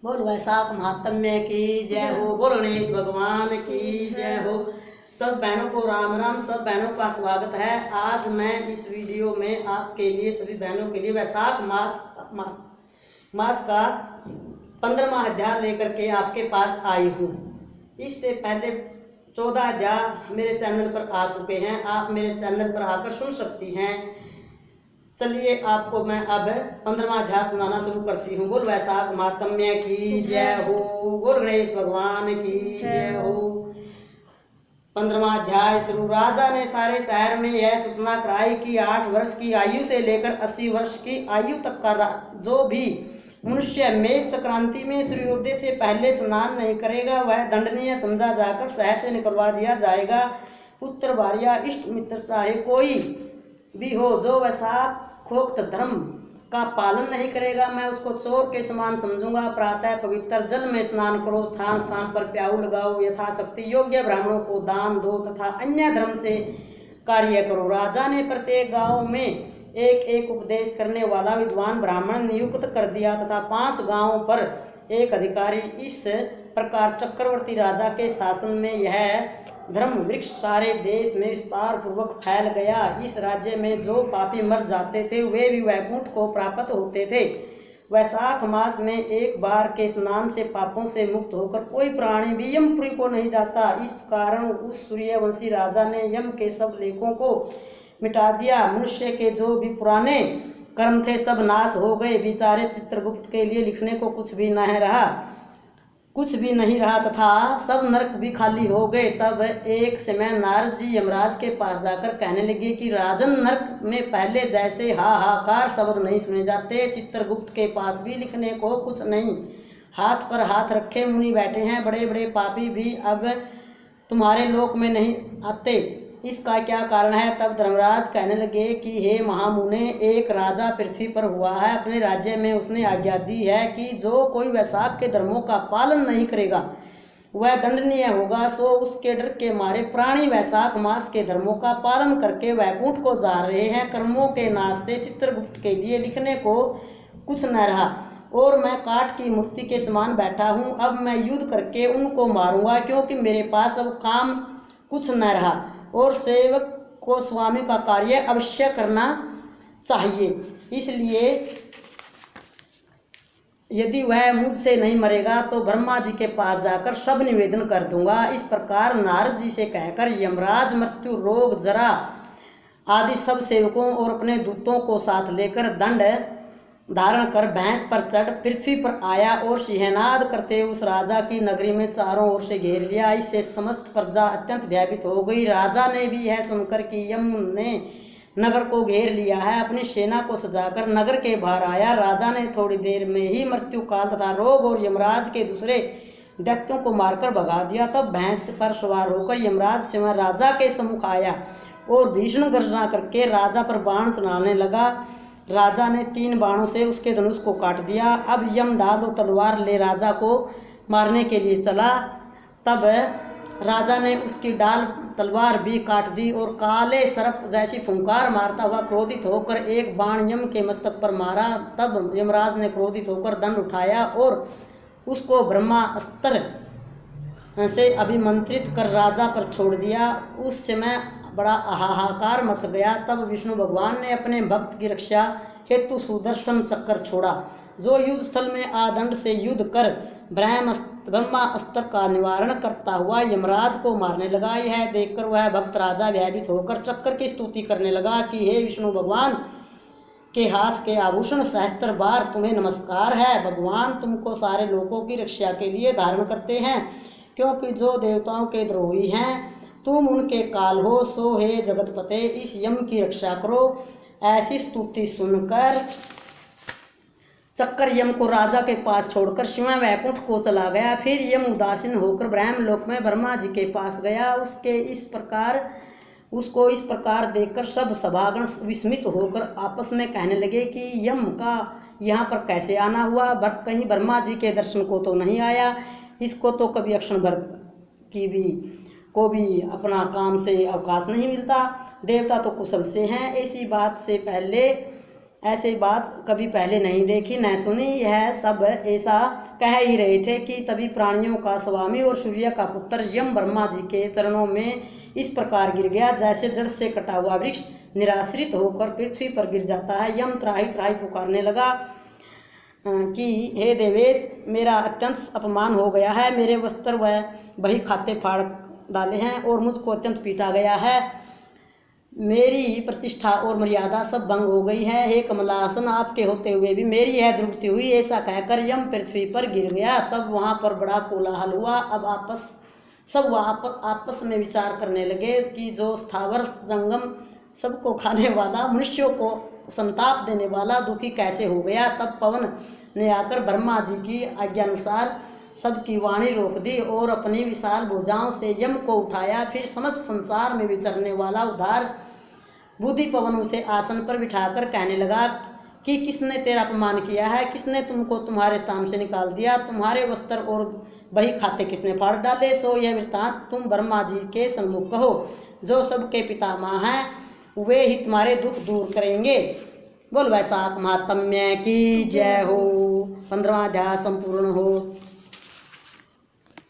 बोल वैशाख महात्म्य की जय हो, बोल गणेश भगवान की जय हो। सब बहनों को राम राम, सब बहनों का स्वागत है। आज मैं इस वीडियो में आपके लिए, सभी बहनों के लिए वैशाख मास का 15वां अध्याय लेकर के आपके पास आई हूँ। इससे पहले 14 अध्याय मेरे चैनल पर आ चुके हैं, आप मेरे चैनल पर आकर सुन सकती हैं। चलिए आपको मैं अब 15वां अध्याय सुनाना शुरू करती हूँ। बोल वैशाख महात्म्य की जय हो, बोल गणेश भगवान की जय हो। 15वां अध्याय शुरू। राजा ने सारे शहर में यह सूचना कराई कि 8 वर्ष की आयु से लेकर 80 वर्ष की आयु तक का जो भी मनुष्य मेष संक्रांति में सूर्योदय से पहले स्नान नहीं करेगा, वह दंडनीय समझा जाकर शहर से निकलवा दिया जाएगा। पुत्र, भार्या, इष्ट मित्र चाहे कोई भी हो, जो वैशाखोक्त धर्म का पालन नहीं करेगा, मैं उसको चोर के समान समझूंगा। प्रातः पवित्र जल में स्नान करो, स्थान स्थान पर प्याऊ लगाओ, यथाशक्ति योग्य ब्राह्मणों को दान दो तथा अन्य धर्म से कार्य करो। राजा ने प्रत्येक गांव में एक एक उपदेश करने वाला विद्वान ब्राह्मण नियुक्त कर दिया तथा 5 गांवों पर एक अधिकारी। इस प्रकार चक्रवर्ती राजा के शासन में यह धर्म वृक्ष सारे देश में विस्तार पूर्वक फैल गया। इस राज्य में जो पापी मर जाते थे वे भी वैकुंठ को प्राप्त होते थे। वैशाख मास में एक बार के स्नान से पापों से मुक्त होकर कोई प्राणी भी यमपुरी को नहीं जाता। इस कारण उस सूर्यवंशी राजा ने यम के सब लेखों को मिटा दिया। मनुष्य के जो भी पुराने कर्म थे सब नाश हो गए। बेचारे चित्रगुप्त के लिए लिखने को कुछ भी नहीं रहा तथा सब नरक भी खाली हो गए। तब एक समय नारद जी यमराज के पास जाकर कहने लगे कि राजन, नरक में पहले जैसे हाहाकार शब्द नहीं सुने जाते। चित्रगुप्त के पास भी लिखने को कुछ नहीं। हाथ पर हाथ रखे मुनि बैठे हैं, बड़े बड़े पापी भी अब तुम्हारे लोक में नहीं आते, इसका क्या कारण है? तब धर्मराज कहने लगे कि हे महामुने, एक राजा पृथ्वी पर हुआ है। अपने राज्य में उसने आज्ञा दी है कि जो कोई वैशाख के धर्मों का पालन नहीं करेगा वह दंडनीय होगा। सो उसके डर के मारे प्राणी वैशाख मास के धर्मों का पालन करके वैकुंठ को जा रहे हैं। कर्मों के नाश से चित्रगुप्त के लिए लिखने को कुछ न रहा और मैं काठ की मूर्ति के समान बैठा हूँ। अब मैं युद्ध करके उनको मारूंगा, क्योंकि मेरे पास अब काम कुछ न रहा और सेवक को स्वामी का कार्य अवश्य करना चाहिए। इसलिए यदि वह मुझसे नहीं मरेगा तो ब्रह्मा जी के पास जाकर सब निवेदन कर दूंगा। इस प्रकार नारद जी से कहकर यमराज मृत्यु, रोग, जरा आदि सब सेवकों और अपने दूतों को साथ लेकर दंड धारण कर भैंस पर चढ़ पृथ्वी पर आया और सिंहनाद करते उस राजा की नगरी में चारों ओर से घेर लिया। इससे समस्त प्रजा अत्यंत भयभीत हो गई। राजा ने भी यह सुनकर कि यम ने नगर को घेर लिया है, अपनी सेना को सजाकर नगर के बाहर आया। राजा ने थोड़ी देर में ही मृत्यु काल तथा रोग और यमराज के दूसरे दैत्यों को मारकर भगा दिया। तब भैंस पर सवार होकर यमराज स्वयं राजा के सम्मुख आया और भीषण गर्जना करके राजा पर बाण चलाने लगा। राजा ने 3 बाणों से उसके धनुष को काट दिया। अब यम ढाल और तलवार ले राजा को मारने के लिए चला। तब राजा ने उसकी डाल तलवार भी काट दी और काले सर्प जैसी फुंकार मारता हुआ क्रोधित होकर एक बाण यम के मस्तक पर मारा। तब यमराज ने क्रोधित होकर दंड उठाया और उसको ब्रह्मास्त्र से अभिमंत्रित कर राजा पर छोड़ दिया। उस समय बड़ा हाहाकार मच गया। तब विष्णु भगवान ने अपने भक्त की रक्षा हेतु सुदर्शन चक्र छोड़ा, जो युद्ध स्थल में आदंड से युद्ध कर ब्रह्मास्त्र का निवारण करता हुआ यमराज को मारने लगा। यह देखकर वह भक्त राजा भयभीत होकर चक्र की स्तुति करने लगा कि हे विष्णु भगवान के हाथ के आभूषण, सहस्त्र बार तुम्हें नमस्कार है। भगवान तुमको सारे लोगों की रक्षा के लिए धारण करते हैं, क्योंकि जो देवताओं के द्रोही हैं तुम उनके काल हो। सो हे जगतपते, इस यम की रक्षा करो। ऐसी स्तुति सुनकर चक्कर यम को राजा के पास छोड़कर स्वयं वैकुंठ को चला गया। फिर यम उदासीन होकर ब्रह्मलोक में ब्रह्मा जी के पास गया। उसको इस प्रकार देखकर सब सभागण विस्मित होकर आपस में कहने लगे कि यम का यहाँ पर कैसे आना हुआ? कहीं ब्रह्मा जी के दर्शन को तो नहीं आया। इसको तो कभी क्षण भर को भी अपना काम से अवकाश नहीं मिलता। देवता तो कुशल से हैं। ऐसी बात कभी पहले नहीं देखी न सुनी। यह सब ऐसा कह ही रहे थे कि तभी प्राणियों का स्वामी और सूर्य का पुत्र यम ब्रह्मा जी के चरणों में इस प्रकार गिर गया जैसे जड़ से कटा हुआ वृक्ष निराश्रित होकर पृथ्वी पर गिर जाता है। यम त्राही त्राही पुकारने लगा कि हे देवेश, मेरा अत्यंत अपमान हो गया है। मेरे वस्त्र व बही खाते फाड़ डाले हैं और मुझको अत्यंत पीटा गया है। मेरी प्रतिष्ठा और मर्यादा सब भंग हो गई है। हे कमलासन, आपके होते हुए भी मेरी यह दुर्गति हुई। ऐसा कहकर यम पृथ्वी पर गिर गया। तब वहाँ पर बड़ा कोलाहल हुआ। अब आपस में विचार करने लगे कि जो स्थावर जंगम सबको खाने वाला, मनुष्यों को संताप देने वाला दुखी कैसे हो गया। तब पवन ने आकर ब्रह्मा जी की आज्ञानुसार सबकी वाणी रोक दी और अपनी विशाल भुजाओं से यम को उठाया। फिर समस्त संसार में विचरने वाला उदार बुद्धि पवन उसे आसन पर बिठाकर कहने लगा कि किसने तेरा अपमान किया है, किसने तुमको तुम्हारे स्थान से निकाल दिया, तुम्हारे वस्त्र और बही खाते किसने फाड़ डाले। सो यह वृत्तांत तुम ब्रह्मा जी के सम्मुख कहो, जो सबके पितामह हैं, वे ही तुम्हारे दुख दूर करेंगे। बोल वैशाख महात्म्य की जय हो। 15वां अध्याय संपूर्ण हो।